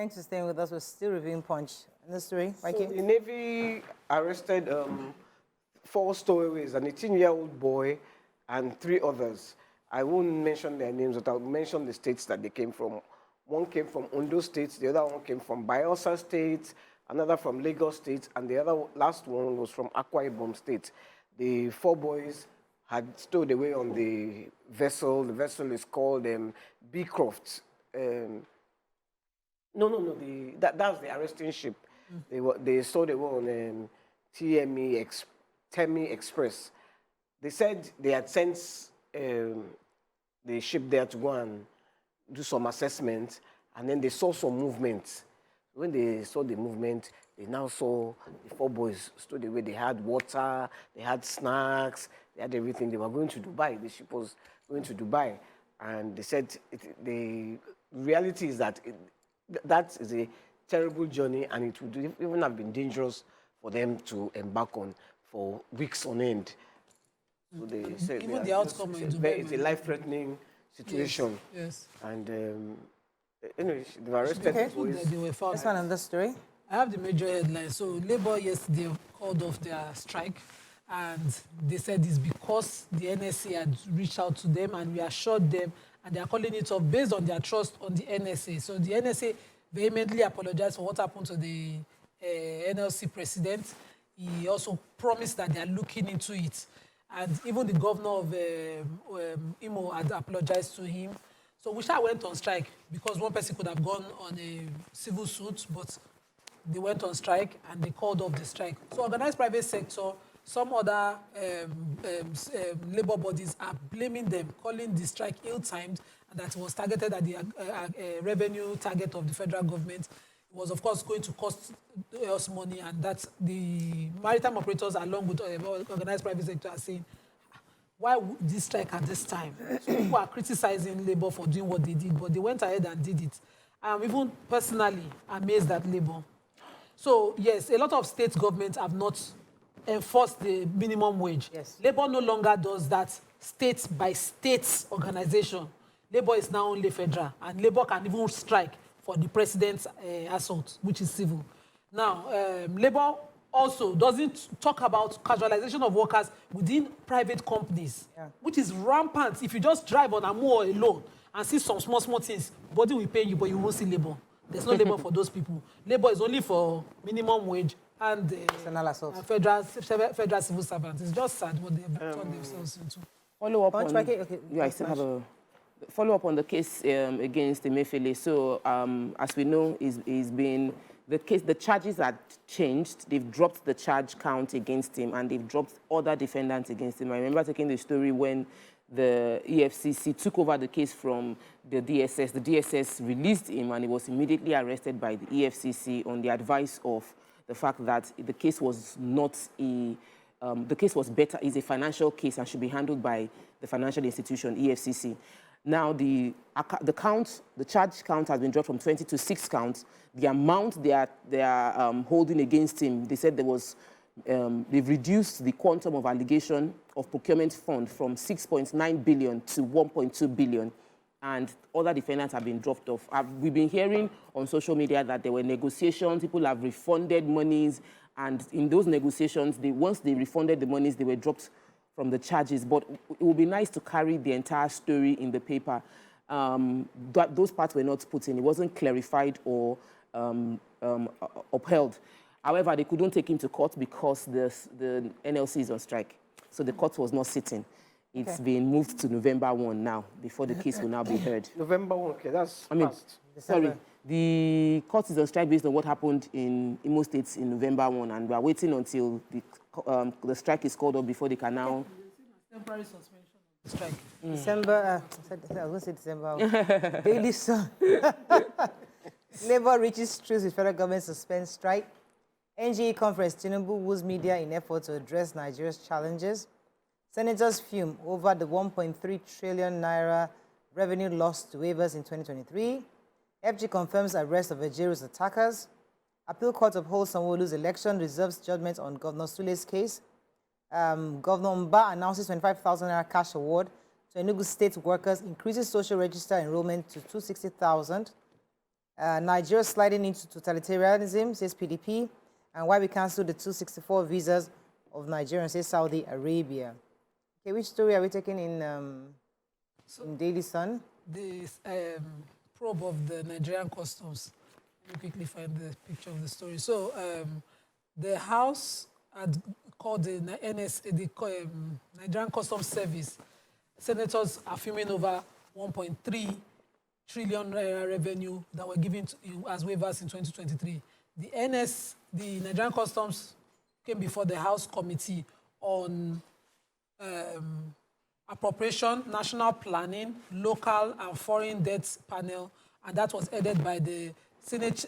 Thanks for staying with us. We're still reviewing Punch. In the story, So the Navy arrested 4 stowaways, an 18-year-old boy and 3 others. I won't mention their names, but I'll mention the states that they came from. One came from Ondo State, the other one came from Bayelsa State, another from Lagos State, and the last one was from Akwa Ibom State. The 4 boys had stowed away on the vessel. The vessel is called Beecroft. That was the arresting ship. They stowed away on Temi Express. They said they had sent the ship there to go and do some assessment, and then they saw some movement. When they saw the movement, they now saw the 4 boys stowed away. They had water, they had snacks, they had everything. They were going to Dubai. The ship was going to Dubai. And they said the reality is that that is a terrible journey, and it would even have been dangerous for them to embark on for weeks on end. So they said even the outcome it's a life-threatening situation. Yes. And anyway, they were arrested. This one on the story. I have the major headline. So Labour yesterday called off their strike, and they said it's because the NSA had reached out to them and reassured them, and they are calling it off based on their trust on the NSA. So the NSA vehemently apologized for what happened to the NLC president. He also promised that they are looking into it. And even the governor of Imo had apologized to him. So we went on strike because one person could have gone on a civil suit, but they went on strike and they called off the strike. So organized private sector, some other labor bodies are blaming them, calling the strike ill-timed, and that it was targeted at the revenue target of the federal government. It was, of course, going to cost us money, and that the maritime operators, along with organized private sector, are saying, why would this strike at this time? So people are criticizing Labour for doing what they did, but they went ahead and did it. I'm even personally amazed at Labour. So, yes, a lot of state governments have not enforced the minimum wage. Yes. Labour no longer does that state-by-state organization. Labour is now only federal, and Labour can even strike for the president's assault, which is civil. Now, Labour also doesn't talk about casualization of workers within private companies, which is rampant. If you just drive on Amuo alone and see some small things, body will pay you, but you won't see Labour. There's no Labour for those people. Labour is only for minimum wage and federal civil servants. It's just sad what they've turned themselves into. Follow up on, I still have a follow up on the case against Emefiele. So, as we know, the charges are changed. They've dropped the charge count against him, and they've dropped other defendants against him. I remember taking the story when the EFCC took over the case from the DSS. The DSS released him, and he was immediately arrested by the EFCC on the advice of the fact that the case was not the case was better, is a financial case and should be handled by the financial institution, EFCC. Now, the charge count has been dropped from 20 to 6 counts. The amount they are holding against him, they said they've reduced the quantum of allegation of procurement fund from 6.9 billion to 1.2 billion. And other defendants have been dropped off. We've been hearing on social media that there were negotiations, people have refunded monies, and in those negotiations, once they refunded the monies, they were dropped from the charges. But it would be nice to carry the entire story in the paper. Those parts were not put in. It wasn't clarified or upheld. However, they couldn't take him to court because the NLC is on strike. So the court was not sitting. It's been moved to November 1 now, before the case will now be heard. November 1, okay, that's past. Sorry, the court is on strike based on what happened in Imo State in November 1, and we are waiting until the strike is called up before they can now... Temporary suspension of the strike. December, I was going to say December. Daily Sun. Labour reaches truce with federal government suspends strike. NGE conference, Tinubu woos media in effort to address Nigeria's challenges. Senators fume over the 1.3 trillion naira revenue loss to waivers in 2023. FG confirms arrest of Ajaero's attackers. Appeal court upholds Sanwo-Olu's election, reserves judgment on Governor Sule's case. Governor Mba announces 25,000 naira cash award to Enugu state workers, increases social register enrollment to 260,000. Nigeria sliding into totalitarianism, says PDP. And why we cancelled the 264 visas of Nigerians, says Saudi Arabia. Okay, which story are we taking in Daily Sun? This probe of the Nigerian customs. Let me quickly find the picture of the story. So the House had called the NSA, the Nigerian Customs Service. Senators are fuming over 1.3 trillion revenue that were given as waivers in 2023. The Nigerian Customs came before the House Committee on Appropriation, National Planning, Local and Foreign Debt Panel, and that was headed by the Senate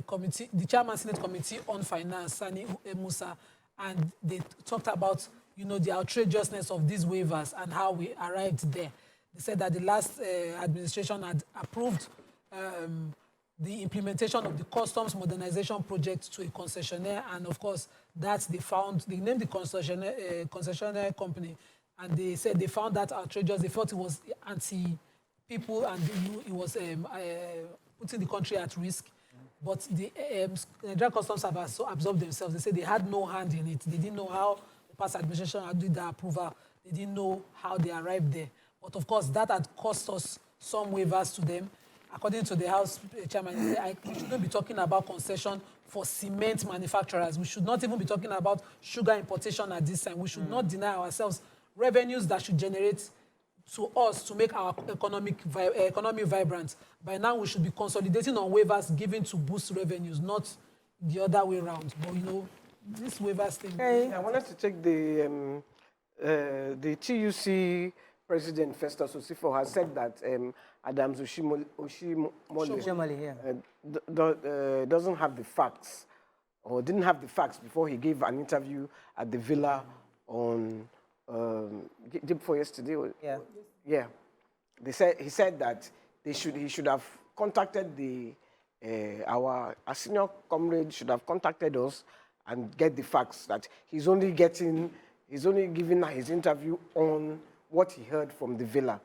Committee, the Chairman Senate Committee on Finance, Sani Musa, and they talked about, the outrageousness of these waivers and how we arrived there. They said that the last administration had approved the implementation of the customs modernization project to a concessionaire, and of course, they named the concessionaire company, and they said they found that outrageous. They thought it was anti-people and it was putting the country at risk. But the Nigerian Customs have also absorbed themselves. They said they had no hand in it. They didn't know how the past administration had did the approval. They didn't know how they arrived there. But of course, that had cost us some waivers to them. According to the House Chairman, we shouldn't be talking about concession for cement manufacturers. We should not even be talking about sugar importation at this time. We should not deny ourselves revenues that should generate to us to make our economy vibrant. By now, we should be consolidating on waivers given to boost revenues, not the other way around. But this waivers thing. Okay. I wanted to take the TUC President Festus Osifo has said that Adams Oshimole doesn't have the facts, or didn't have the facts before he gave an interview at the Villa on day before yesterday. Yeah. He said that he should have contacted our senior comrade should have contacted us and get the facts, that he's only giving his interview on what he heard from the Villa,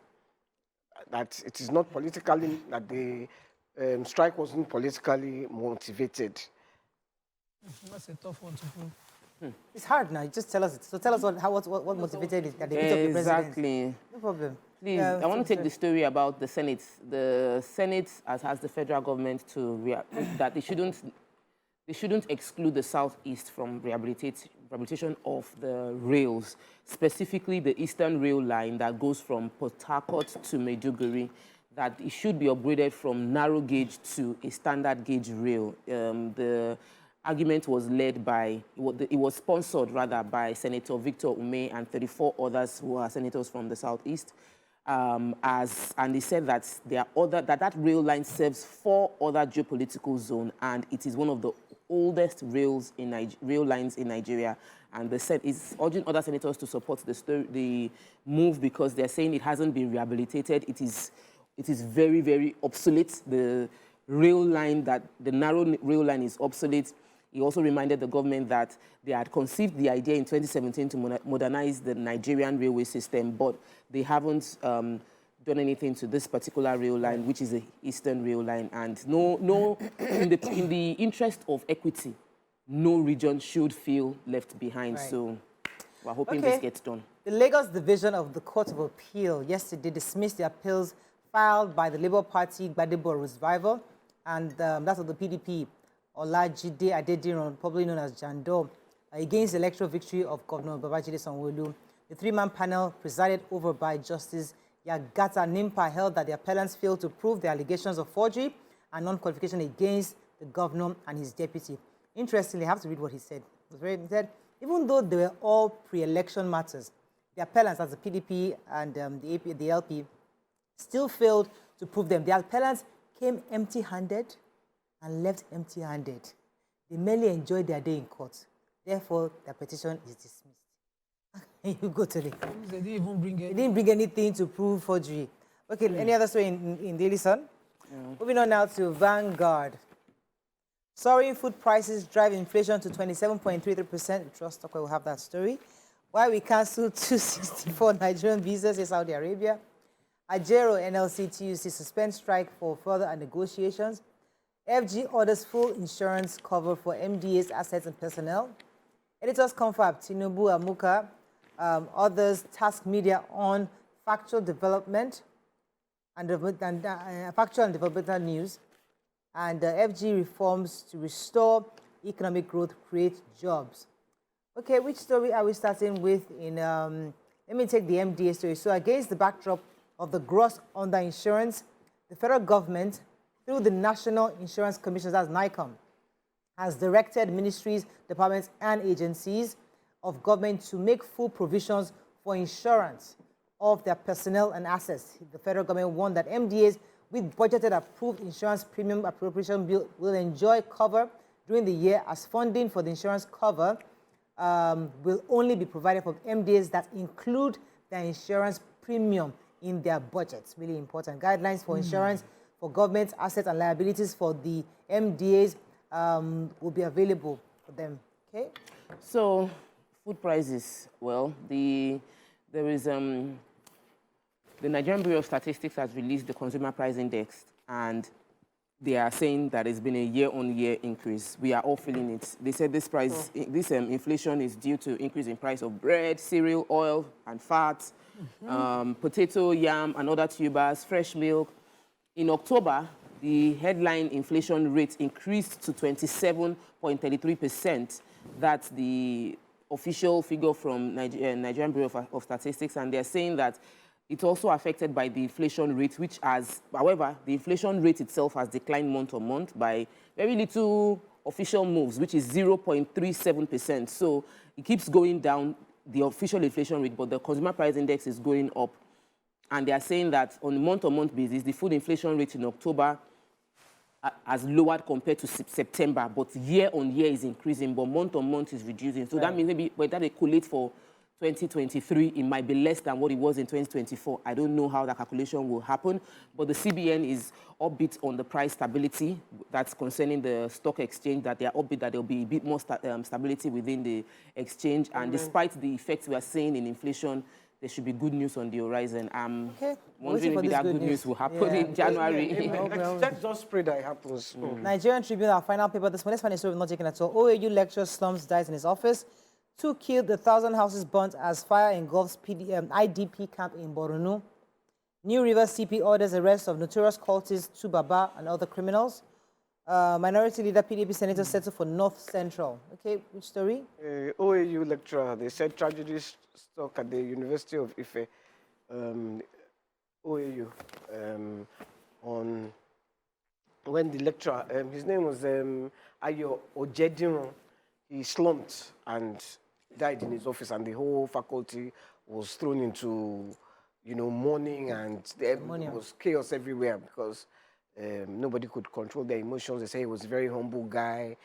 that it is not politically, that the strike wasn't politically motivated. That's a tough one to prove. It's hard now. Just tell us it. So tell us what motivated it that they beat up the president. Exactly. No problem. Please, I want to take the story about the Senate. The Senate has asked the federal government that they shouldn't exclude the Southeast from rehabilitation of the rails, specifically the Eastern Rail Line that goes from Port Harcourt to Maiduguri, that it should be upgraded from narrow gauge to a standard gauge rail. The argument was led by, it was sponsored rather by Senator Victor Ume and 34 others who are senators from the Southeast. And they said that that rail line serves 4 other geopolitical zones, and it is one of the oldest rail lines in Nigeria. And the Senate is urging other senators to support the move because they're saying it hasn't been rehabilitated. It is very, very obsolete. The narrow rail line is obsolete. He also reminded the government that they had conceived the idea in 2017 to modernize the Nigerian railway system, but they haven't done anything to this particular rail line, which is the Eastern Rail Line. And in the interest of equity, no region should feel left behind. Right. So we're hoping this gets done. The Lagos Division of the Court of Appeal yesterday dismissed the appeals filed by the Labour Party Gbadebo Revival and that of the PDP, Olajide Adediran, probably known as Jando, against the electoral victory of Governor Babajide Sanwo-Olu. The 3-man panel, presided over by Justice Yagata Nimpa, held that the appellants failed to prove the allegations of forgery and non-qualification against the governor and his deputy. Interestingly, I have to read what he said. He said, even though they were all pre-election matters, the appellants, as the PDP and the LP, still failed to prove them. The appellants came empty-handed and left empty-handed. They merely enjoyed their day in court. Therefore, their petition is dismissed. You go to the... They didn't bring anything to prove forgery. Okay, any other story in Daily Sun? Moving on now to Vanguard. Soaring food prices drive inflation to 27.33%. Trust Talker will have that story. Why we cancelled 264 Nigerian visas in Saudi Arabia. Ajaero, NLC, TUC suspend strike for further negotiations. FG orders full insurance cover for MDA's assets and personnel. Editors confirm Tinubu Amuka, others task media on factual development and factual and developmental news, and FG reforms to restore economic growth, create jobs. Okay, which story are we starting with? Let me take the MDA story. So against the backdrop of the gross underinsurance, the federal government, through the National Insurance Commission, that's NICOM, has directed ministries, departments, and agencies of government to make full provisions for insurance of their personnel and assets. The federal government warned that MDAs with budgeted approved insurance premium appropriation bill will enjoy cover during the year, as funding for the insurance cover will only be provided for MDAs that include their insurance premium in their budgets. Really important. Guidelines for insurance for government assets and liabilities for the MDAs will be available for them. Okay. So, food prices. Well, the Nigerian Bureau of Statistics has released the Consumer Price Index, and they are saying that it's been a year-on-year increase. We are all feeling it. They said this inflation is due to increase in price of bread, cereal, oil, and fats, potato, yam, and other tubers, fresh milk. In October, the headline inflation rate increased to 27.33%. That's the official figure from Nigerian Bureau of Statistics, and they're saying that it's also affected by the inflation rate, which has, however, the inflation rate itself has declined month on month by very little official moves, which is 0.37%. So it keeps going down, the official inflation rate, but the consumer price index is going up. And they are saying that on a month-on-month basis, the food inflation rate in October has lowered compared to September, but year-on-year is increasing, but month-on-month is reducing. So that means maybe by that they collate for 2023, it might be less than what it was in 2024. I don't know how that calculation will happen, but the CBN is upbeat on the price stability that's concerning the stock exchange, that they are upbeat that there will be a bit more stability within the exchange. And despite the effects we are seeing in inflation, there should be good news on the horizon. I'm wondering if that good news will happen in January. Let's just pray that it happens. Nigerian Tribune, our final paper this morning. Let's find a story we've not taken at all. OAU lecturer slums dies in his office. 2 killed, 1,000 houses burnt as fire engulfs IDP camp in Borno. New River CP orders arrest of notorious cultists, Tubaba, and other criminals. Minority leader PDP senator settled for North Central. Okay, which story? OAU lecturer, they said tragedies struck at the University of Ife, OAU, on when the lecturer, his name was Ajaero, he slumped and died in his office, and the whole faculty was thrown into, mourning, and there was chaos everywhere because nobody could control their emotions. They say he was a very humble guy.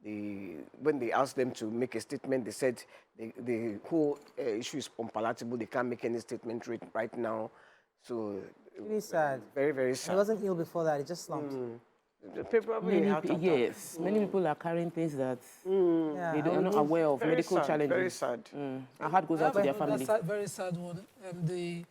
When they asked them to make a statement, they said the whole issue is unpalatable. They can't make any statement right now. So really sad. Very, very sad. He wasn't ill before that. He just slumped. Many people are carrying things that they are not aware of, medical challenges. Very sad. Our heart goes out to their family. Very sad one. The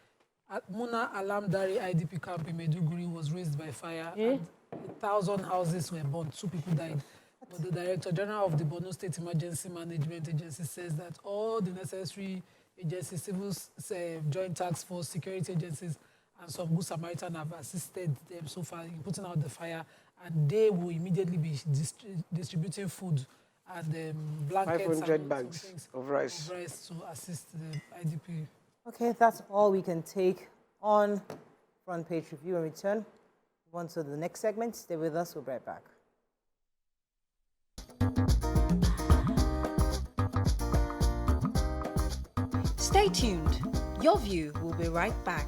Muna Alamdari IDP camp in Maiduguri was razed by fire. And 1,000 houses were burned. 2 people died. But the Director General of the Borno State Emergency Management Agency says that all the necessary agencies, civil joint task force, security agencies, and some good Samaritan have assisted them so far in putting out the fire, and they will immediately be distributing food and blankets 500 bags of rice to assist the IDP. Okay, that's all we can take on Front Page Review. When we return, move on to the next segment. Stay with us. We'll be right back. Stay tuned. Your View will be right back.